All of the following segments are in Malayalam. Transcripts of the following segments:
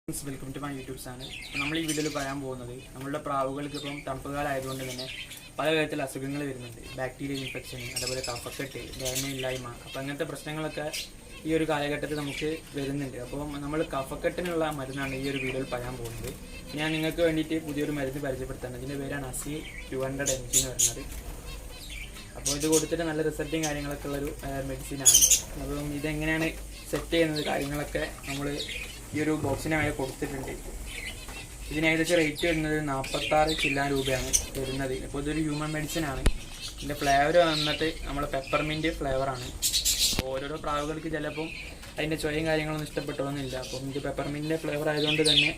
Welcome to my YouTube channel. നമ്മൾ ഈ വീഡിയോയിൽ പറയാൻ പോകുന്നത് നമ്മളുടെ പ്രാവുകൾക്ക് ഇപ്പം തണുപ്പ് കാലമായതുകൊണ്ട് തന്നെ പല തരത്തിലുള്ള അസുഖങ്ങൾ വരുന്നുണ്ട്. ബാക്ടീരിയൽ ഇൻഫെക്ഷൻ, അതുപോലെ കഫക്കെട്ട്, ദഹനമില്ലായ്മ. അപ്പോൾ അങ്ങനത്തെ പ്രശ്നങ്ങളൊക്കെ ഈ ഒരു കാലഘട്ടത്തിൽ നമുക്ക് വരുന്നുണ്ട്. അപ്പോൾ നമ്മൾ കഫക്കെട്ടിനുള്ള മരുന്നാണ് ഈ ഒരു വീഡിയോയിൽ പറയാൻ പോകുന്നത്. ഞാൻ നിങ്ങൾക്ക് വേണ്ടിയിട്ട് പുതിയൊരു മരുന്ന് പരിചയപ്പെടുത്തുന്നത്. ഇതിൻ്റെ പേരാണ് അസി 200 mg എന്ന് പറയുന്നത്. അപ്പോൾ ഇത് കൊടുത്തിട്ട് നല്ല റിസൾട്ടും കാര്യങ്ങളൊക്കെ ഉള്ളൊരു മെഡിസിനാണ്. അപ്പം ഇതെങ്ങനെയാണ് സെറ്റ് ചെയ്യുന്നത് കാര്യങ്ങളൊക്കെ നമ്മൾ ഈ ഒരു ബോക്സിനായി കൊടുത്തിട്ടുണ്ട്. ഇതിന് ഏകദേശം റേറ്റ് വരുന്നത് 46 ചില്ലാൻ രൂപയാണ് വരുന്നത്. അപ്പോൾ ഇതൊരു ഹ്യൂമൻ മെഡിസിനാണ്. ഇതിൻ്റെ ഫ്ലേവർ വന്നിട്ട് നമ്മുടെ പെപ്പർമിൻറ്റ് ഫ്ലേവറാണ്. അപ്പോൾ ഓരോരോ പ്രാവുകൾക്ക് ചിലപ്പം അതിൻ്റെ ചൊയയും കാര്യങ്ങളൊന്നും ഇഷ്ടപ്പെട്ടൊന്നുമില്ല. അപ്പം ഇത് പെപ്പർമിൻറ്റിൻ്റെ ഫ്ലേവർ ആയതുകൊണ്ട് തന്നെ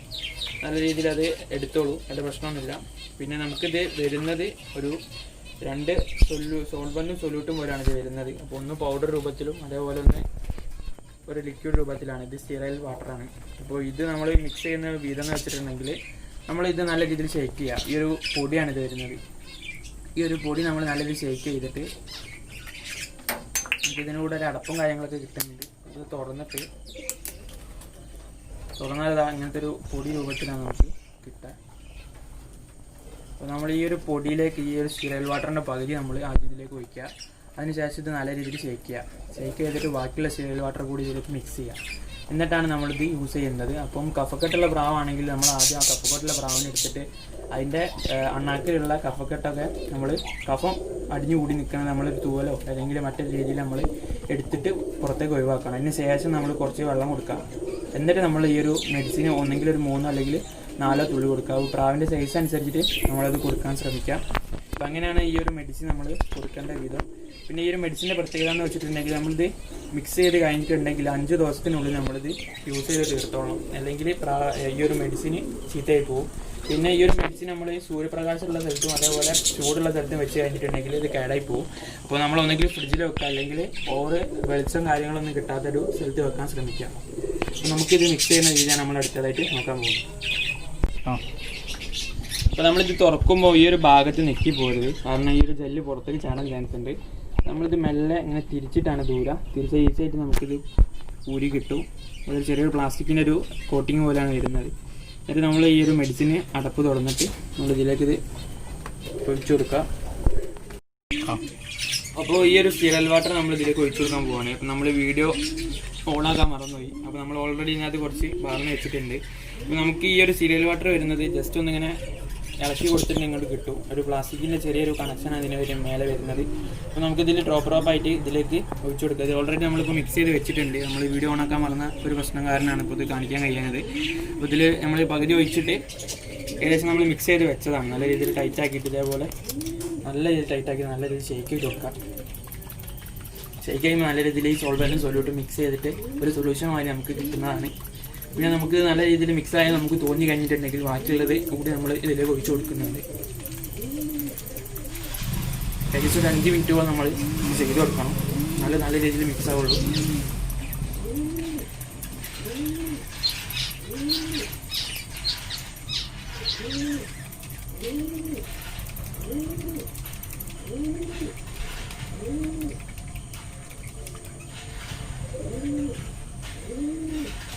നല്ല രീതിയിൽ അത് എടുത്തോളൂ, അതിൻ്റെ പ്രശ്നമൊന്നുമില്ല. പിന്നെ നമുക്കിത് വരുന്നത് ഒരു 2 സോൾവൻറ്റും സൊല്യൂട്ടും പോലെയാണ് ഇത് വരുന്നത്. അപ്പോൾ ഒന്ന് പൗഡർ രൂപത്തിലും അതേപോലെ ഒന്ന് ഒരു ലിക്വിഡ് രൂപത്തിലാണ്. ഇത് സ്റ്റീറൈൽ വാട്ടറാണ്. അപ്പോൾ ഇത് നമ്മൾ മിക്സ് ചെയ്യുന്ന വിധം എന്ന് വെച്ചിട്ടുണ്ടെങ്കിൽ നമ്മളിത് നല്ല രീതിയിൽ ഷേക്ക് ചെയ്യുക. ഈ ഒരു പൊടിയാണ് ഇത് വരുന്നത്. ഈ ഒരു പൊടി നമ്മൾ നല്ല രീതിയിൽ ഷേക്ക് ചെയ്തിട്ട് ഇതിനൂടെ ഒരു അടപ്പും കാര്യങ്ങളൊക്കെ കിട്ടുന്നുണ്ട്. ഇത് തുറന്നാൽ ഇങ്ങനത്തെ ഒരു പൊടി രൂപത്തിലാണ് നമുക്ക് കിട്ടുക. അപ്പോൾ നമ്മൾ ഈ ഒരു പൊടിയിലേക്ക് ഈ ഒരു സ്റ്റീറൈൽ വാട്ടറിൻ്റെ പകുതി നമ്മൾ ആദ്യം ഇതിലേക്ക് ഒഴിക്കുക. അതിനുശേഷം ഇത് നല്ല രീതിയിൽ ഷേക്ക് ചെയ്തിട്ട് ബാക്കിയുള്ള സ്റ്റീറൈൽ വാട്ടർ കൂടി ഇതിലേക്ക് മിക്സ് ചെയ്യുക. എന്നിട്ടാണ് നമ്മളിത് യൂസ് ചെയ്യുന്നത്. അപ്പം കഫക്കെട്ടുള്ള പ്രാവാണെങ്കിൽ നമ്മൾ ആദ്യം ആ കഫക്കെട്ടുള്ള പ്രാവിനെ എടുത്തിട്ട് അതിൻ്റെ അണ്ണാക്കിലുള്ള കഫക്കെട്ടൊക്കെ നമ്മൾ കഫം അടിഞ്ഞു കൂടി നിൽക്കണം നമ്മളൊരു തൂവലോ അല്ലെങ്കിൽ മറ്റൊരു രീതിയിൽ നമ്മൾ എടുത്തിട്ട് പുറത്തേക്ക് ഒഴിവാക്കണം. അതിന് ശേഷം നമ്മൾ കുറച്ച് വെള്ളം കൊടുക്കാം. എന്നിട്ട് നമ്മൾ ഈ ഒരു മെഡിസിന് ഒന്നെങ്കിൽ ഒരു 3 അല്ലെങ്കിൽ 4 തുള്ളി കൊടുക്കുക. പ്രാവിൻ്റെ സൈസ് അനുസരിച്ചിട്ട് നമ്മളത് കൊടുക്കാൻ ശ്രമിക്കാം. അപ്പം അങ്ങനെയാണ് ഈ ഒരു മെഡിസിൻ നമ്മൾ കൊടുക്കേണ്ട വിധം. പിന്നെ ഈ ഒരു മെഡിസിൻ്റെ പ്രത്യേകത എന്ന് വെച്ചിട്ടുണ്ടെങ്കിൽ നമ്മളിത് മിക്സ് ചെയ്ത് കഴിഞ്ഞിട്ടുണ്ടെങ്കിൽ 5 ദിവസത്തിനുള്ളിൽ നമ്മളിത് യൂസ് ചെയ്ത് തീർത്തോളണം. അല്ലെങ്കിൽ ഈ ഒരു മെഡിസിന് ചീത്തയായി പോകും. പിന്നെ ഈ ഒരു മെഡിസിൻ നമ്മൾ സൂര്യപ്രകാശമുള്ള സ്ഥലത്തും അതേപോലെ ചൂടുള്ള സ്ഥലത്തും വെച്ച് കഴിഞ്ഞിട്ടുണ്ടെങ്കിൽ ഇത് കേടായി പോകും. അപ്പോൾ നമ്മൾ ഒന്നെങ്കിൽ ഫ്രിഡ്ജിൽ വെക്കുക, അല്ലെങ്കിൽ വെളിച്ചം കാര്യങ്ങളൊന്നും കിട്ടാത്തൊരു സ്ഥലത്ത് വെക്കാൻ ശ്രമിക്കാം. നമുക്കിത് മിക്സ് ചെയ്യുന്ന രീതിയാണ് നമ്മൾ അടുത്തതായിട്ട് നോക്കാൻ പോകുന്നത്. അപ്പോൾ നമ്മളിത് തുറക്കുമ്പോൾ ഈ ഒരു ഭാഗത്ത് നെക്കി പോരുത്. കാരണം ഈ ഒരു ജെല്ല് പുറത്തേക്ക് ചാടാൻ ചാൻസ് ഉണ്ട്. നമ്മളിത് മെല്ലെ ഇങ്ങനെ തിരിച്ചിട്ടാണ് തിരിച്ച് ഈസിയായിട്ട് നമുക്കിത് ഊരി കിട്ടും. ഒരു ചെറിയൊരു പ്ലാസ്റ്റിക്കിൻ്റെ ഒരു കോട്ടിങ് പോലെയാണ് വരുന്നത്. എന്നിട്ട് നമ്മൾ ഈ ഒരു മെഡിസിന് അടപ്പ് തുറന്നിട്ട് നമ്മളിതിലേക്ക് ഇത് ഒഴിച്ചു കൊടുക്കുക. അപ്പോൾ ഈ ഒരു സ്റ്റീറൈൽ വാട്ടർ നമ്മൾ ഇതിലേക്ക് ഒഴിച്ചു കൊടുക്കാൻ പോവുകയാണ്. അപ്പോൾ നമ്മൾ വീഡിയോ ഓണാക്കാൻ മറന്നുപോയി. അപ്പോൾ നമ്മൾ ഓൾറെഡി ഇതിനകത്ത് കുറച്ച് പറഞ്ഞു വെച്ചിട്ടുണ്ട്. അപ്പോൾ നമുക്ക് ഈ ഒരു സ്റ്റീറൈൽ വാട്ടർ വരുന്നത് ജസ്റ്റ് ഒന്നിങ്ങനെ ഇളക്കി കൊടുത്തിട്ട് ഇങ്ങോട്ട് കിട്ടും. ഒരു പ്ലാസ്റ്റിക്കിൻ്റെ ചെറിയൊരു കണക്ഷനാണ് ഇതിന് മേലെ വരുന്നത്. അപ്പോൾ നമുക്കിതിൽ ഡ്രോപ്പായിട്ട് ഇതിലേക്ക് ഒഴിച്ചു കൊടുക്കുക. ഇത് ഓൾറെഡി നമ്മളിപ്പോൾ മിക്സ് ചെയ്ത് വെച്ചിട്ടുണ്ട്. നമ്മൾ വീഡിയോ ഓണാക്കാൻ മറന്ന ഒരു പ്രശ്നം കാരണമാണ് ഇപ്പോൾ ഇത് കാണിക്കാൻ കഴിയുന്നത്. അപ്പോൾ ഇതിൽ നമ്മൾ പകുതി ഒഴിച്ചിട്ട് ഏകദേശം നമ്മൾ മിക്സ് ചെയ്ത് വെച്ചതാണ്. നല്ല രീതിയിൽ ടൈറ്റ് ആക്കിയിട്ട് ഇതേപോലെ നല്ല രീതിയിൽ ടൈറ്റാക്കി നല്ല രീതിയിൽ ഷേക്ക് ചെയ്ത് കൊടുക്കുക. ഷേക്ക് ചെയ്യുമ്പോൾ നല്ല രീതിയിൽ ഈ സോൾവൻറ്റും സൊല്യൂട്ടും മിക്സ് ചെയ്തിട്ട് ഒരു സൊല്യൂഷനുമായി നമുക്ക് കിട്ടുന്നതാണ്. പിന്നെ നമുക്ക് നല്ല രീതിയിൽ മിക്സായി നമുക്ക് തോന്നി കഴിഞ്ഞിട്ടുണ്ടെങ്കിൽ ബാക്കിയുള്ളത് കൂടി നമ്മൾ ഇതിലേക്ക് ഒഴിച്ചു കൊടുക്കുന്നുണ്ട്. ഏകദേശം ഒരു 5 മിനിറ്റോളം നമ്മൾ ചെയ്ത് കൊടുക്കണം. നല്ല രീതിയിൽ മിക്സ് ആവുള്ളൂ.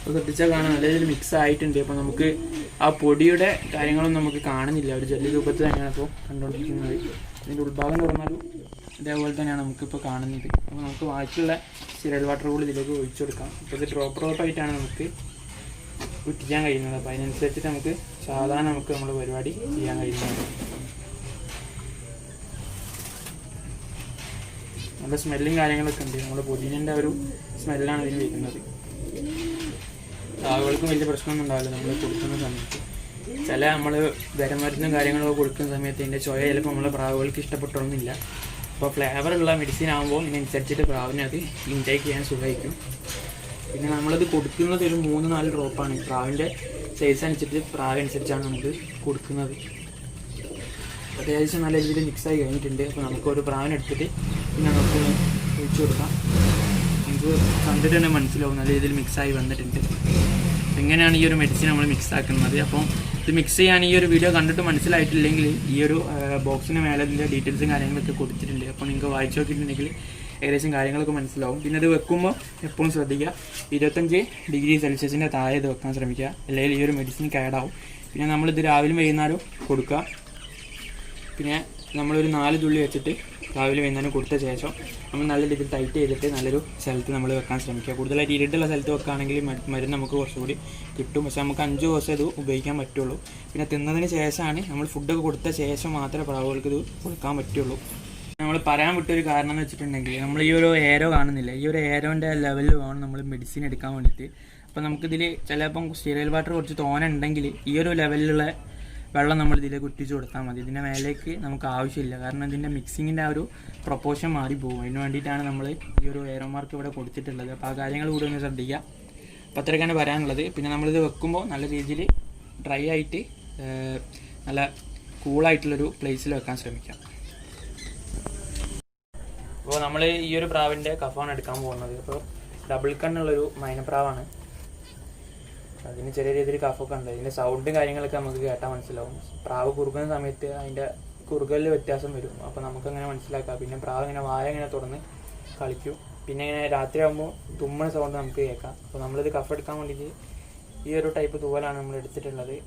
അപ്പോൾ ശ്രദ്ധിച്ചാൽ കാണാൻ നല്ല രീതിയിൽ മിക്സ് ആയിട്ടുണ്ട്. അപ്പോൾ നമുക്ക് ആ പൊടിയുടെ കാര്യങ്ങളൊന്നും നമുക്ക് കാണുന്നില്ല. ഒരു ജെല്ലി രൂപത്തിൽ തന്നെയാണ് ഇപ്പോൾ കണ്ടുകൊണ്ടിരിക്കുന്നത്. ഇതിൻ്റെ ഉൾഭാഗം തുറന്നാലും ഇതേപോലെ തന്നെയാണ് നമുക്കിപ്പോൾ കാണുന്നത്. അപ്പോൾ നമുക്ക് ബാക്കിയുള്ള സ്റ്റീറൈൽ വാട്ടർ കൂടി ഇതിലേക്ക് ഒഴിച്ചു കൊടുക്കാം. അപ്പോൾ ഇത് ഡ്രോപ്പായിട്ടാണ് നമുക്ക് ഉറ്റിക്കാൻ കഴിയുന്നത്. അപ്പോൾ അതിനനുസരിച്ചിട്ട് നമുക്ക് സാധാരണ നമ്മുടെ പരിപാടി ചെയ്യാൻ കഴിയുന്നത്. നല്ല സ്മെല്ലും കാര്യങ്ങളൊക്കെ ഉണ്ട്. നമ്മുടെ പുതിനൻ്റെ ഒരു സ്മെല്ലാണ് ഇതിന് വരുന്നത്. പ്രാവുകൾക്കും വലിയ പ്രശ്നമൊന്നും ഉണ്ടാവില്ല നമ്മൾ കൊടുക്കുന്ന സമയത്ത്. ചില നമ്മൾ മരുന്നും കാര്യങ്ങളൊക്കെ കൊടുക്കുന്ന സമയത്ത് ഇതിൻ്റെ ചുയ ചിലപ്പോൾ നമ്മളെ പ്രാവുകൾക്ക് ഇഷ്ടപ്പെട്ടൊന്നുമില്ല. അപ്പോൾ ഫ്ലേവറുള്ള മെഡിസിൻ ആകുമ്പോൾ ഇതിനനുസരിച്ചിട്ട് പ്രാവിനെ അത് ഇൻടേക്ക് ചെയ്യാൻ സുഖമായിരിക്കും. പിന്നെ നമ്മളത് കൊടുക്കുന്നത് ഒരു 3-4 ഡ്രോപ്പാണ്. പ്രാവിൻ്റെ സൈസ് അനുസരിച്ച് പ്രാവനുസരിച്ചാണ് നമുക്ക് കൊടുക്കുന്നത്. അത്യാവശ്യം നല്ല രീതിയിൽ മിക്സായി കഴിഞ്ഞിട്ടുണ്ട്. അപ്പോൾ നമുക്കൊരു പ്രാവിനെടുത്തിട്ട് പിന്നെ നമുക്ക് ഒഴിച്ചു കൊടുക്കാം. നമുക്ക് കണ്ടിട്ട് തന്നെ മനസ്സിലാവും നല്ല രീതിയിൽ മിക്സായി വന്നിട്ടുണ്ട്. എങ്ങനെയാണ് ഈ ഒരു മെഡിസിൻ നമ്മൾ മിക്സ് ആക്കുന്നത്. അപ്പം ഇത് മിക്സ് ചെയ്യാൻ ഈ ഒരു വീഡിയോ കണ്ടിട്ട് മനസ്സിലായിട്ടില്ലെങ്കിൽ ഈ ഒരു ബോക്സിന് മേലെ ഇതിൻ്റെ ഡീറ്റെയിൽസും കാര്യങ്ങളൊക്കെ കൊടുത്തിട്ടുണ്ട്. അപ്പോൾ നിങ്ങൾക്ക് വായിച്ചു നോക്കിയിട്ടുണ്ടെങ്കിൽ ഏകദേശം കാര്യങ്ങളൊക്കെ മനസ്സിലാവും. പിന്നെ ഇത് വെക്കുമ്പോൾ എപ്പോഴും ശ്രദ്ധിക്കുക 25 ഡിഗ്രി സെൽഷ്യസിൻ്റെ താഴെ ഇത് വെക്കാൻ ശ്രമിക്കുക, അല്ലെങ്കിൽ ഈ ഒരു മെഡിസിൻ കേടാവും. പിന്നെ നമ്മളിത് രാവിലെ വൈകുന്നേരം കൊടുക്കുക. പിന്നെ നമ്മളൊരു 4 തുള്ളി വെച്ചിട്ട് രാവിലെ വൈകുന്നേരം കൊടുത്ത ശേഷം നമ്മൾ നല്ല രീതിയിൽ ടൈറ്റ് ചെയ്തിട്ട് നല്ലൊരു സ്ഥലത്ത് നമ്മൾ വെക്കാൻ ശ്രമിക്കുക. കൂടുതലായിട്ട് ഇരുട്ടുള്ള സ്ഥലത്ത് വെക്കുകയാണെങ്കിൽ മരുന്ന് നമുക്ക് കുറച്ചുകൂടി കിട്ടും. പക്ഷേ നമുക്ക് 5 ദിവസം ഇത് ഉപയോഗിക്കാൻ പറ്റുള്ളൂ. പിന്നെ തിന്നതിന് ശേഷമാണ് നമ്മൾ ഫുഡൊക്കെ കൊടുത്ത ശേഷം മാത്രമേ പ്രാവുകൾക്ക് ഇത് കൊടുക്കാൻ പറ്റുള്ളൂ. നമ്മൾ പറയാൻ വിട്ടൊരു കാരണം എന്ന് വെച്ചിട്ടുണ്ടെങ്കിൽ നമ്മൾ ഈ ഒരു ഏരോ കാണുന്നില്ല, ഈ ഒരു ഏരോൻ്റെ ലെവലിൽ വേണം നമ്മൾ മെഡിസിൻ എടുക്കാൻ വേണ്ടിയിട്ട്. അപ്പോൾ നമുക്കിതിൽ ചിലപ്പം സ്റ്റീറൈൽ വാട്ടർ കുറച്ച് തോനെ ഉണ്ടെങ്കിൽ ഈ ഒരു ലെവലിലുള്ള വെള്ളം നമ്മൾ ഇതിലേക്ക് ഒറ്റിച്ച് കൊടുത്താൽ മതി. ഇതിൻ്റെ മേലേക്ക് നമുക്ക് ആവശ്യമില്ല, കാരണം ഇതിൻ്റെ മിക്സിങ്ങിൻ്റെ ആ ഒരു പ്രൊപ്പോർഷൻ മാറിപ്പോകും. അതിന് വേണ്ടിയിട്ടാണ് നമ്മൾ ഈ ഒരു ഏരോ മാർക്ക് ഇവിടെ കൊടുത്തിട്ടുള്ളത്. അപ്പോൾ ആ കാര്യങ്ങൾ കൂടി ഒന്ന് ശ്രദ്ധിക്കുക. അപ്പോൾ അത്രയൊക്കെയാണ് പറയാനുള്ളത്. പിന്നെ നമ്മളിത് വെക്കുമ്പോൾ നല്ല രീതിയിൽ ഡ്രൈ ആയിട്ട് നല്ല കൂളായിട്ടുള്ളൊരു പ്ലേസിൽ വെക്കാൻ ശ്രമിക്കാം. അപ്പോൾ നമ്മൾ ഈ ഒരു പ്രാവിൻ്റെ കഫാണ് എടുക്കാൻ പോകുന്നത്. അപ്പോൾ ഡബിൾ കണ്ണുള്ളൊരു മൈനപ്രാവാണ്. അതിന് ചെറിയ രീതിയിൽ കഫൊക്കെ ഉണ്ട്. ഇതിൻ്റെ സൗണ്ടും കാര്യങ്ങളൊക്കെ നമുക്ക് കേട്ടാൽ മനസ്സിലാവും. പ്രാവ് കുറുകുന്ന സമയത്ത് അതിൻ്റെ കുറുകലിൽ വ്യത്യാസം വരും, അപ്പോൾ നമുക്കങ്ങനെ മനസ്സിലാക്കാം. പിന്നെ പ്രാവ് ഇങ്ങനെ വായ ഇങ്ങനെ തുറന്ന് കളിക്കും. പിന്നെ ഇങ്ങനെ രാത്രി ആകുമ്പോൾ തുമ്മണ സൗണ്ട് നമുക്ക് കേൾക്കാം. അപ്പോൾ നമ്മളിത് കഫ് എടുക്കാൻ വേണ്ടിയിട്ട് ഈ ഒരു ടൈപ്പ് തൂവലാണ് നമ്മൾ എടുത്തിട്ടുള്ളത്.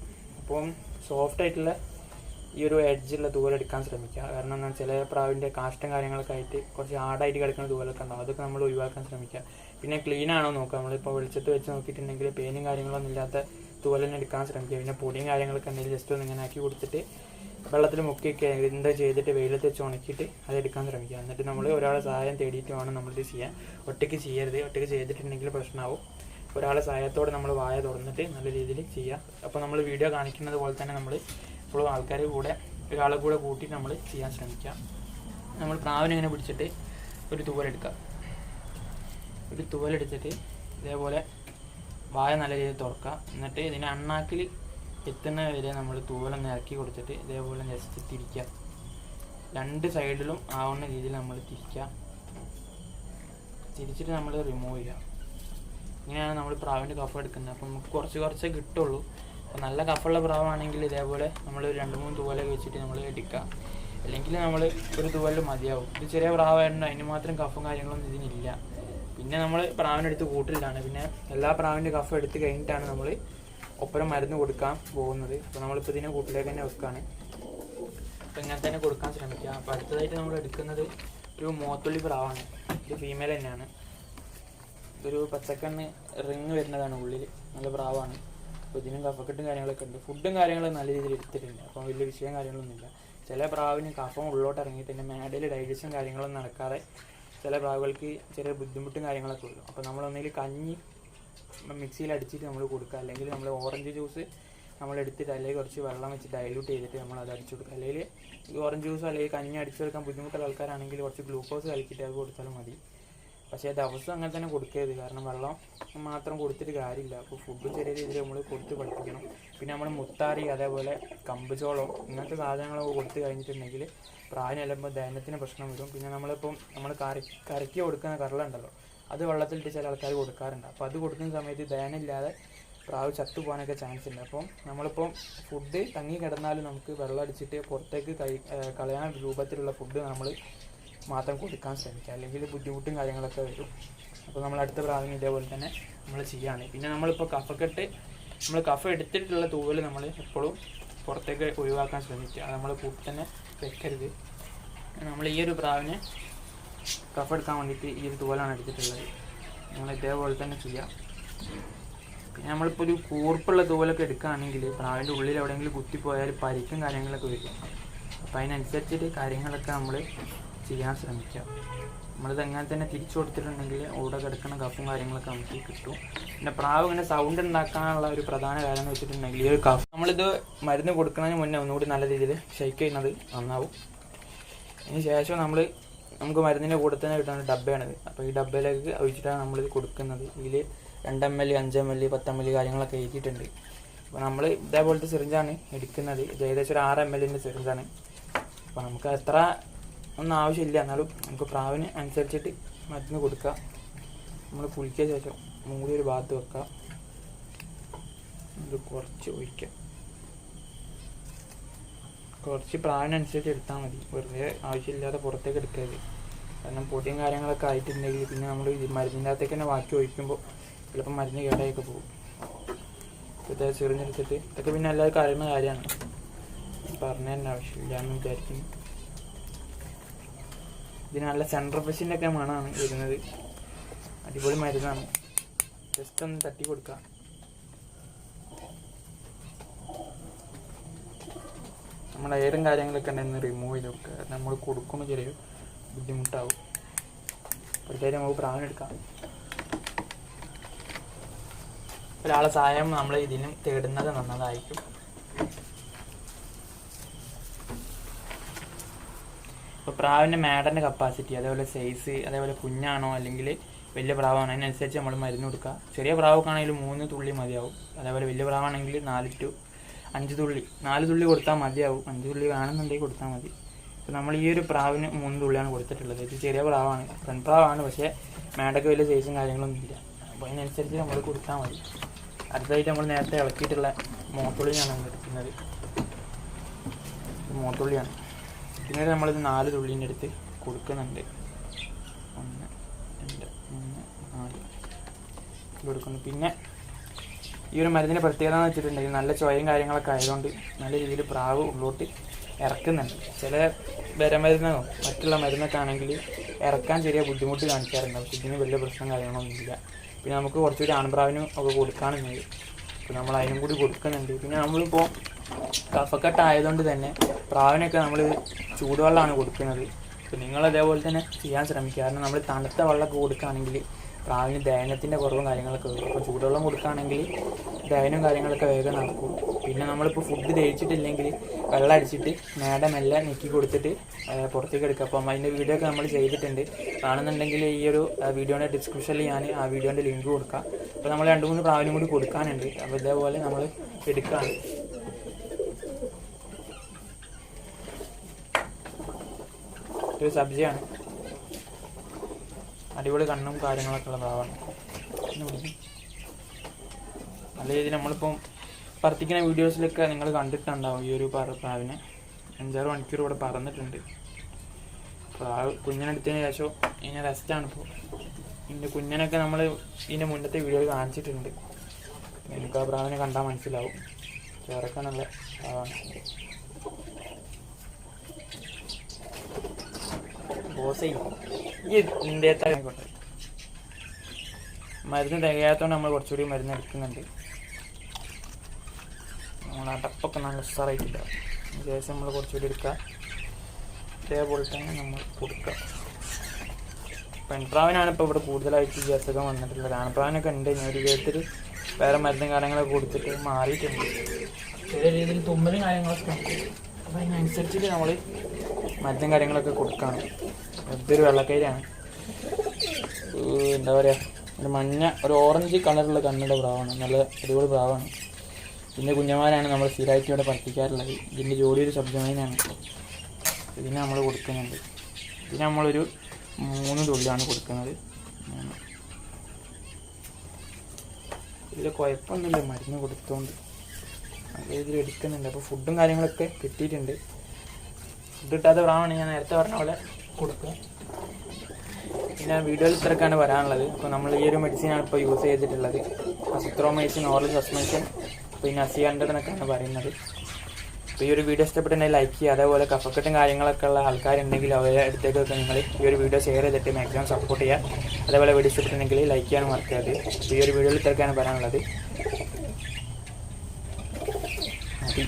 അപ്പം സോഫ്റ്റ് ആയിട്ടുള്ള ഈ ഒരു എഡ്ജുള്ള തൂവൽ എടുക്കാൻ ശ്രമിക്കുക. കാരണം എന്നാൽ ചില പ്രാവിൻ്റെ കാഷ്ടം കാര്യങ്ങളൊക്കെ ആയിട്ട് കുറച്ച് ഹാർഡായിട്ട് കിടക്കുന്ന തൂവലൊക്കെ ഉണ്ടാവും, അതൊക്കെ നമ്മൾ ഒഴിവാക്കാൻ ശ്രമിക്കുക. പിന്നെ ക്ലീൻ ആണോ നോക്കുക. നമ്മളിപ്പോൾ വെളിച്ചത്ത് വെച്ച് നോക്കിയിട്ടുണ്ടെങ്കിൽ പെയിനും കാര്യങ്ങളൊന്നും ഇല്ലാത്ത തൂവലിനെ എടുക്കാൻ ശ്രമിക്കുക. പിന്നെ പൊടിയും കാര്യങ്ങളൊക്കെ ഉണ്ടെങ്കിൽ ജസ്റ്റ് ഒന്ന് ഇങ്ങനെ ആക്കി കൊടുത്തിട്ട് വെള്ളത്തിൽ മുക്കിയൊക്കെ എന്താ ചെയ്തിട്ട് വെയിലത്ത് വെച്ച് ഉണക്കിയിട്ട് അതെടുക്കാൻ ശ്രമിക്കുക. എന്നിട്ട് നമ്മൾ ഒരാളെ സഹായം തേടിയിട്ട് വേണം നമ്മളിത് ചെയ്യാൻ. ഒറ്റയ്ക്ക് ചെയ്യരുത്. ഒറ്റയ്ക്ക് ചെയ്തിട്ടുണ്ടെങ്കിൽ പ്രശ്നമാവും. ഒരാളെ സഹായത്തോടെ നമ്മൾ വായ തുറന്നിട്ട് നല്ല രീതിയിൽ ചെയ്യുക. അപ്പോൾ നമ്മൾ വീഡിയോ കാണിക്കുന്നത് പോലെ തന്നെ നമ്മൾ ഇപ്പോഴും ആൾക്കാർ കൂടെ ഒരാളെ കൂടെ കൂട്ടിയിട്ട് നമ്മൾ ചെയ്യാൻ ശ്രമിക്കുക. നമ്മൾ പ്രാവിനെ ഇങ്ങനെ പിടിച്ചിട്ട് ഒരു തൂവലെടുക്കുക. ഒരു തൂവലെടുത്തിട്ട് ഇതേപോലെ വായ നല്ല രീതിയിൽ തുറക്കുക. എന്നിട്ട് ഇതിൻ്റെ അണ്ണാക്കിൽ എത്തുന്ന വരെ നമ്മൾ തൂവലൊന്ന് ഇറക്കി കൊടുത്തിട്ട് ഇതേപോലെ ജസ്റ്റ് തിരിക്കുക. 2 സൈഡിലും ആവുന്ന രീതിയിൽ നമ്മൾ തിരിക്കുക. തിരിച്ചിട്ട് നമ്മൾ റിമൂവ് ചെയ്യുക. ഇങ്ങനെയാണ് നമ്മൾ പ്രാവിൻ്റെ കഫ എടുക്കുന്നത്. അപ്പം നമുക്ക് കുറച്ചേ കിട്ടുള്ളൂ. അപ്പോൾ നല്ല കഫുള്ള പ്രാവാണെങ്കിൽ ഇതേപോലെ നമ്മൾ 2-3 തൂവലൊക്കെ വെച്ചിട്ട് നമ്മൾ എടുക്കുക. അല്ലെങ്കിൽ നമ്മൾ ഒരു തൂവലിൽ മതിയാവും. ഇത് ചെറിയ പ്രാവായതുകൊണ്ട് അതിന് മാത്രം കഫും കാര്യങ്ങളൊന്നും ഇതിനില്ല. പിന്നെ നമ്മൾ പ്രാവിനെടുത്ത് കൂട്ടിലാണ്. പിന്നെ എല്ലാ പ്രാവിൻ്റെ കഫ എടുത്ത് കഴിഞ്ഞിട്ടാണ് നമ്മൾ ഒപ്പരം മരുന്ന് കൊടുക്കാൻ പോകുന്നത്. അപ്പോൾ നമ്മളിപ്പോൾ ഇതിനെ കൂട്ടിലേക്ക് തന്നെ വെക്കുകയാണ്. അപ്പോൾ ഇങ്ങനെ തന്നെ കൊടുക്കാൻ ശ്രമിക്കുക. അപ്പോൾ അടുത്തതായിട്ട് നമ്മൾ എടുക്കുന്നത് ഒരു മോത്തുള്ളി പ്രാവാണ്. ഇത് ഫീമെയിൽ തന്നെയാണ്. ഇതൊരു പച്ചക്കണ്ണ് റിങ് വരുന്നതാണ് ഉള്ളിൽ. നല്ല പ്രാവാണ്. അപ്പോൾ ഇതിനും കഫക്കെട്ടും കാര്യങ്ങളൊക്കെ ഉണ്ട്. ഫുഡും കാര്യങ്ങളും നല്ല രീതിയിൽ എടുത്തിട്ടുണ്ട്. അപ്പോൾ വലിയ വിഷയം കാര്യങ്ങളൊന്നുമില്ല. ചില പ്രാവിന് കഫം ഉള്ളോട്ട് ഇറങ്ങിയിട്ട് തന്നെ മേടയിൽ ഡൈജഷൻ കാര്യങ്ങളൊന്നും നടക്കാതെ ചില പ്രാവുകൾക്ക് ചെറിയ ബുദ്ധിമുട്ടും കാര്യങ്ങളൊക്കെ ഉള്ളൂ. അപ്പോൾ നമ്മളൊന്നെങ്കിൽ കഞ്ഞി മിക്സിയിൽ അടിച്ചിട്ട് നമ്മൾ കൊടുക്കുക, അല്ലെങ്കിൽ നമ്മൾ ഓറഞ്ച് ജ്യൂസ് നമ്മൾ എടുത്തിട്ട് അല്ലെങ്കിൽ കുറച്ച് വെള്ളം വെച്ച് ഡൈല്യൂട്ട് ചെയ്തിട്ട് നമ്മൾ അത് അടിച്ചു കൊടുക്കുക. അല്ലെങ്കിൽ ഓറഞ്ച് ജ്യൂസ് അല്ലെങ്കിൽ കഞ്ഞി അടിച്ചു കൊടുക്കാൻ ബുദ്ധിമുട്ടുള്ള ആൾക്കാരാണെങ്കിൽ കുറച്ച് ഗ്ലൂക്കോസ് കലക്കിയിട്ട് അത് കൊടുത്താലും മതി. പക്ഷേ ദിവസം അങ്ങനെ തന്നെ കൊടുക്കരുത്, കാരണം വെള്ളം മാത്രം കൊടുത്തിട്ട് കാര്യമില്ല. അപ്പോൾ ഫുഡ് ചെറിയ രീതിയിൽ നമ്മൾ കൊടുത്ത് പഠിപ്പിക്കണം. പിന്നെ നമ്മൾ മുത്താറി അതേപോലെ കമ്പുചോളം ഇങ്ങനത്തെ സാധനങ്ങളൊക്കെ കൊടുത്ത് കഴിഞ്ഞിട്ടുണ്ടെങ്കിൽ പ്രായം ചെല്ലുമ്പോൾ ദഹനത്തിന് പ്രശ്നം വരും. പിന്നെ നമ്മൾ കരക്കി കൊടുക്കുന്ന കറളുണ്ടല്ലോ, അത് വെള്ളത്തിലിട്ട് ചില ആൾക്കാർ കൊടുക്കാറുണ്ട്. അപ്പോൾ അത് കൊടുക്കുന്ന സമയത്ത് ദഹനമില്ലാതെ പ്രാവ് ചത്തു പോകാനൊക്കെ ചാൻസ് ഉണ്ട്. അപ്പം നമ്മളിപ്പം ഫുഡ് തങ്ങി കിടന്നാലും നമുക്ക് വെള്ളം അടിച്ചിട്ട് പുറത്തേക്ക് കളയാൻ രൂപത്തിലുള്ള ഫുഡ് നമ്മൾ മാത്രം കൊടുക്കാൻ ശ്രമിക്കുക, അല്ലെങ്കിൽ ബുദ്ധിമുട്ടും കാര്യങ്ങളൊക്കെ വരും. അപ്പോൾ നമ്മൾ അടുത്ത പ്രാവിന് ഇതേപോലെ തന്നെ നമ്മൾ ചെയ്യുകയാണ്. പിന്നെ നമ്മളിപ്പോൾ നമ്മൾ കഫ എടുത്തിട്ടുള്ള തൂവൽ നമ്മൾ എപ്പോഴും പുറത്തേക്ക് ഒഴിവാക്കാൻ ശ്രമിക്കുക. അത് നമ്മൾ കൂട്ടി തന്നെ വെക്കരുത്. നമ്മൾ ഈ ഒരു പ്രാവിനെ കഫ എടുക്കാൻ വേണ്ടിയിട്ട് ഈ ഒരു തൂവലാണ് എടുത്തിട്ടുള്ളത്. നമ്മൾ ഇതേപോലെ തന്നെ ചെയ്യാം. പിന്നെ നമ്മളിപ്പോൾ ഒരു കൂർപ്പുള്ള തൂവലൊക്കെ എടുക്കുകയാണെങ്കിൽ പ്രാവിൻ്റെ ഉള്ളിൽ എവിടെയെങ്കിലും കുത്തിപ്പോയാൽ പരിക്കും കാര്യങ്ങളൊക്കെ വരും. അപ്പോൾ അതിനനുസരിച്ചിട്ട് കാര്യങ്ങളൊക്കെ നമ്മൾ ചെയ്യാൻ ശ്രമിക്കുക. നമ്മളിത് എങ്ങനെ തന്നെ തിരിച്ചു കൊടുത്തിട്ടുണ്ടെങ്കിൽ അവിടെ കിടക്കുന്ന കഫും കാര്യങ്ങളൊക്കെ നമുക്ക് കിട്ടും. പിന്നെ പ്രാവ് ഇങ്ങനെ സൗണ്ട് ഉണ്ടാക്കാനുള്ള ഒരു പ്രധാന കാരണം എന്ന് വെച്ചിട്ടുണ്ടെങ്കിൽ ഈ ഒരു കഫ് നമ്മളിത് മരുന്ന് കൊടുക്കുന്നതിന് മുന്നേ ഒന്നുകൂടി നല്ല രീതിയിൽ ഷെയ്ക്ക് ചെയ്യുന്നത് നന്നാവും. അതിന് ശേഷം നമുക്ക് മരുന്നിൻ്റെ കൂടെ തന്നെ കിട്ടുന്ന ഡബ്ബയാണിത്. അപ്പോൾ ഈ ഡബ്ബയിലേക്ക് ഒഴിച്ചിട്ടാണ് നമ്മളിത് കൊടുക്കുന്നത്. ഇതിൽ 2 ml 5 ml 10 ml കാര്യങ്ങളൊക്കെ എഴുതിയിട്ടുണ്ട്. അപ്പോൾ നമ്മൾ ഇതേപോലത്തെ സിറിഞ്ചാണ് എടുക്കുന്നത്. ഇത് ഏകദേശം ഒരു 6 ml സിറിഞ്ചാണ്. അപ്പോൾ നമുക്ക് എത്ര ഒന്നും ആവശ്യമില്ല, എന്നാലും നമുക്ക് പ്രാവിന് അനുസരിച്ചിട്ട് മരുന്ന് കൊടുക്കുക. നമ്മൾ കുളിക്കിയ ശേഷം മൂടി ഒരു ഭാഗത്ത് വെക്കുക, ഇത് കുറച്ച് ഒഴിക്കുക. കുറച്ച് പ്രാവിനനുസരിച്ച് എടുത്താൽ മതി, വെറുതെ ആവശ്യമില്ലാതെ പുറത്തേക്ക് എടുക്കരുത്. കാരണം പൊടിയും കാര്യങ്ങളൊക്കെ ആയിട്ടുണ്ടെങ്കിൽ പിന്നെ നമ്മൾ മരുന്നിൻ്റെ അകത്തേക്ക് തന്നെ ബാക്കി ഒഴിക്കുമ്പോൾ ചിലപ്പോൾ മരുന്ന് കേടായൊക്കെ പോകും. ഇപ്പോഴത്തെ ചെറിഞ്ഞെടുത്തിട്ട് ഇതൊക്കെ പിന്നെ എല്ലാവർക്കും അറിയുന്ന കാര്യമാണ്, പറഞ്ഞു തന്നെ ആവശ്യമില്ല എന്ന് വിചാരിക്കുന്നു. ഇതിന് നല്ല സെൻട്രൽ ഫ്രഷിൻ്റെ ഒക്കെ മണമാണ് വരുന്നത്. അടിപൊളി മരുന്നാണ്. ജസ്റ്റ് ഒന്ന് തട്ടി കൊടുക്കുക. നമ്മുടെ എയറും കാര്യങ്ങളൊക്കെ ഉണ്ടെന്ന് റിമൂവ് ചെയ്ത് കൊടുക്കുക. നമ്മൾ കൊടുക്കുമ്പോൾ ചെറിയ ബുദ്ധിമുട്ടാവും. അപ്പോഴത്തേക്കും നമുക്ക് പ്രാവനെടുക്കാം. ഒരാളെ സഹായം നമ്മൾ ഇതിനും തേടുന്നത് നന്നതായിരിക്കും. ഇപ്പോൾ പ്രാവിൻ്റെ മാഡൻ്റെ കപ്പാസിറ്റി, അതേപോലെ സൈസ്, അതേപോലെ കുഞ്ഞാണോ അല്ലെങ്കിൽ വലിയ പ്രാവാണോ അതിനനുസരിച്ച് നമ്മൾ മരുന്ന് കൊടുക്കുക. ചെറിയ പ്രാവൊക്കെയാണെങ്കിൽ 3 തുള്ളി മതിയാവും. അതേപോലെ വലിയ പ്രാവാണെങ്കിൽ 4 to 5 തുള്ളി, 4 തുള്ളി കൊടുത്താൽ മതിയാവും. 5 തുള്ളി വേണമെന്നുണ്ടെങ്കിൽ കൊടുത്താൽ മതി. ഇപ്പോൾ നമ്മൾ ഈ ഒരു പ്രാവിന് 3 തുള്ളിയാണ് കൊടുത്തിട്ടുള്ളത്. ഇത് ചെറിയ പ്രാവാണ്, പെൺപ്രാവാണ്, പക്ഷേ മാഡൊക്കെ വലിയ സൈസും കാര്യങ്ങളൊന്നും ഇല്ല. അപ്പോൾ അതിനനുസരിച്ച് നമ്മൾ കൊടുത്താൽ മതി. അടുത്തതായിട്ട് നമ്മൾ നേരത്തെ ഇളക്കിയിട്ടുള്ള മോത്തുള്ളിയാണ് നമ്മൾ എടുക്കുന്നത്. മോത്തുള്ളിയാണ്. പിന്നീട് നമ്മളിത് 4 തുള്ളീൻ്റെ അടുത്ത് കൊടുക്കുന്നുണ്ട്. 1 2 3 4 കൊടുക്കുന്നു. പിന്നെ ഈ ഒരു മരുന്നിൻ്റെ പ്രത്യേകത എന്ന് വെച്ചിട്ടുണ്ടെങ്കിൽ നല്ല ചൊയയും കാര്യങ്ങളൊക്കെ ആയതുകൊണ്ട് നല്ല രീതിയിൽ പ്രാവ് ഉള്ളോട്ട് ഇറക്കുന്നുണ്ട്. ചില മരുന്നോ മറ്റുള്ള മരുന്നൊക്കെ ആണെങ്കിൽ ഇറക്കാൻ ചെറിയ ബുദ്ധിമുട്ട് കാണിക്കാറുണ്ട്. പക്ഷേ ഇതിന് വലിയ പ്രശ്നം കാര്യങ്ങളൊന്നുമില്ല. പിന്നെ നമുക്ക് കുറച്ചുകൂടി ആൺപ്രാവിനും ഒക്കെ കൊടുക്കാനുണ്ട്. അപ്പോൾ നമ്മൾ അതിനും കൂടി കൊടുക്കുന്നുണ്ട്. പിന്നെ നമ്മളിപ്പോൾ കഫക്കെട്ട് ആയതുകൊണ്ട് തന്നെ പ്രാവിനൊക്കെ നമ്മൾ ചൂടുവെള്ളമാണ് കൊടുക്കുന്നത്. അപ്പോൾ നിങ്ങളതേപോലെ തന്നെ ചെയ്യാൻ ശ്രമിക്കുക. കാരണം നമ്മൾ തണുത്ത വെള്ളമൊക്കെ കൊടുക്കുകയാണെങ്കിൽ പ്രാവിന് ദഹനത്തിൻ്റെ കുറവും കാര്യങ്ങളൊക്കെ വരും. അപ്പോൾ ചൂടുവെള്ളം കൊടുക്കുകയാണെങ്കിൽ ദഹനവും കാര്യങ്ങളൊക്കെ വേഗം നടക്കും. പിന്നെ നമ്മളിപ്പോൾ ഫുഡ് ദഹിച്ചിട്ടില്ലെങ്കിൽ വെള്ളം അടിച്ചിട്ട് മെല്ലെ നെക്കി കൊടുത്തിട്ട് പുറത്തേക്ക് എടുക്കുക. അപ്പം അതിൻ്റെ വീഡിയോ ഒക്കെ നമ്മൾ ചെയ്തിട്ടുണ്ട്. കാണുന്നുണ്ടെങ്കിൽ ഈ ഒരു വീഡിയോയുടെ ഡിസ്ക്രിപ്ഷനിൽ ഞാൻ ആ വീഡിയോൻ്റെ ലിങ്ക് കൊടുക്കാം. അപ്പോൾ നമ്മൾ 2-3 പ്രാവിനും കൂടി കൊടുക്കാനുണ്ട്. അപ്പോൾ ഇതേപോലെ നമ്മൾ എടുക്കുകയാണ്. ഒരു സബ്ജിയാണ്, അടിപൊളി കണ്ണും കാര്യങ്ങളൊക്കെ ഉള്ള പ്രാവാണ്. നല്ല രീതിയിൽ നമ്മളിപ്പം പറത്തിക്കുന്ന വീഡിയോസിലൊക്കെ നിങ്ങൾ കണ്ടിട്ടുണ്ടാവും. ഈ ഒരു പ്രാവിനെ 5-6 മണിക്കൂർ ഇവിടെ പറന്നിട്ടുണ്ട്. പ്രാവ് കുഞ്ഞിനെടുത്തതിന് ശേഷം ഇതിന് റെസ്റ്റാണ്. ഇപ്പോൾ ഇതിൻ്റെ കുഞ്ഞിനൊക്കെ നമ്മൾ ഇതിൻ്റെ മുന്നത്തെ വീഡിയോയിൽ കാണിച്ചിട്ടുണ്ട്. എനിക്ക് ആ പ്രാവിനെ കണ്ടാൽ മനസ്സിലാവും. ചേർക്കാൻ നല്ല പ്രാവാണ്. ആയിക്കോട്ടെ. മരുന്ന് തികയാത്തതുകൊണ്ട് നമ്മൾ കുറച്ചുകൂടി മരുന്ന് എടുക്കുന്നുണ്ട്. നമ്മൾ അടപ്പൊക്കെ നല്ല ഉഷാറായിട്ടില്ല. ശേഷം നമ്മൾ കുറച്ചുകൂടി എടുക്കുക. ഇതേപോലെ തന്നെ നമ്മൾ കൊടുക്കുക. പെൺപ്രാവിനാണ് ഇപ്പോൾ ഇവിടെ കൂടുതലായിട്ട് ഈ അസുഖം വന്നിട്ടുള്ളത്. ആൺപ്രാവിനൊക്കെ ഉണ്ട്. ഞാൻ ഒരു വിധത്തിൽ വേറെ മരുന്നും കാര്യങ്ങളൊക്കെ കൊടുത്തിട്ട് മാറിയിട്ടുണ്ട്. ചെറിയ രീതിയിൽ തുമ്മലും കാര്യങ്ങളൊക്കെ ഉണ്ട്. അപ്പോൾ അതിനനുസരിച്ചിട്ട് നമ്മൾ മരുന്നും കാര്യങ്ങളൊക്കെ കൊടുക്കണം. ഇതൊരു വെള്ളക്കൈരാണ്. എന്താ പറയുക, ഒരു മഞ്ഞ ഒരു ഓറഞ്ച് കളറുള്ള കണ്ണിൻ്റെ പ്രാവാണ്. നല്ല അടിപൊളി പ്രാവാണ്. ഇതിൻ്റെ കുഞ്ഞന്മാരാണ് നമ്മൾ സ്ഥിരമായിട്ട് ഇവിടെ പഠിപ്പിക്കാറുള്ളത്. ഇതിൻ്റെ ജോലി ഒരു സബ്ജമൈനാണ്. ഇതിന് നമ്മൾ കൊടുക്കുന്നുണ്ട്. ഇതിന് നമ്മളൊരു 3 തുള്ളിയാണ് കൊടുക്കുന്നത്. ഇതിൽ കുഴപ്പമൊന്നുമില്ല, മരുന്ന് കൊടുത്തുകൊണ്ട് നല്ല രീതിയിൽ എടുക്കുന്നുണ്ട്. അപ്പോൾ ഫുഡും കാര്യങ്ങളൊക്കെ കിട്ടിയിട്ടുണ്ട്. ഫുഡ് കിട്ടാത്ത പ്രാവാണ് ഞാൻ നേരത്തെ പറഞ്ഞ പോലെ കൊടുക്കുക. പിന്നെ വീഡിയോയിൽ ഇത്രയൊക്കെയാണ് വരാനുള്ളത്. അപ്പോൾ നമ്മൾ ഈ ഒരു മെഡിസിനാണ് ഇപ്പോൾ യൂസ് ചെയ്തിട്ടുള്ളത്. അസിത്രോമൈസിൻ, ഓറൽ സസ്പെൻഷൻ, പിന്നെ ASI-100 എന്നൊക്കെയാണ് പറയുന്നത്. അപ്പോൾ ഈ ഒരു വീഡിയോ ഇഷ്ടപ്പെട്ടുണ്ടെങ്കിൽ ലൈക്ക് ചെയ്യുക. അതേപോലെ കഫക്കെട്ടും കാര്യങ്ങളൊക്കെ ഉള്ള ആൾക്കാരുണ്ടെങ്കിൽ അവരുടെ അടുത്തേക്കൊക്കെ നിങ്ങൾ ഈ ഒരു വീഡിയോ ഷെയർ ചെയ്തിട്ട് മാക്സിമം സപ്പോർട്ട് ചെയ്യുക. അതേപോലെ വീഡിയോ ഇഷ്ടപ്പെട്ടുണ്ടെങ്കിൽ ലൈക്ക് ചെയ്യാനും മറക്കരുത്. അപ്പോൾ ഈ ഒരു വീഡിയോയിൽ ഇത്രയൊക്കെയാണ് പറയാനുള്ളത്.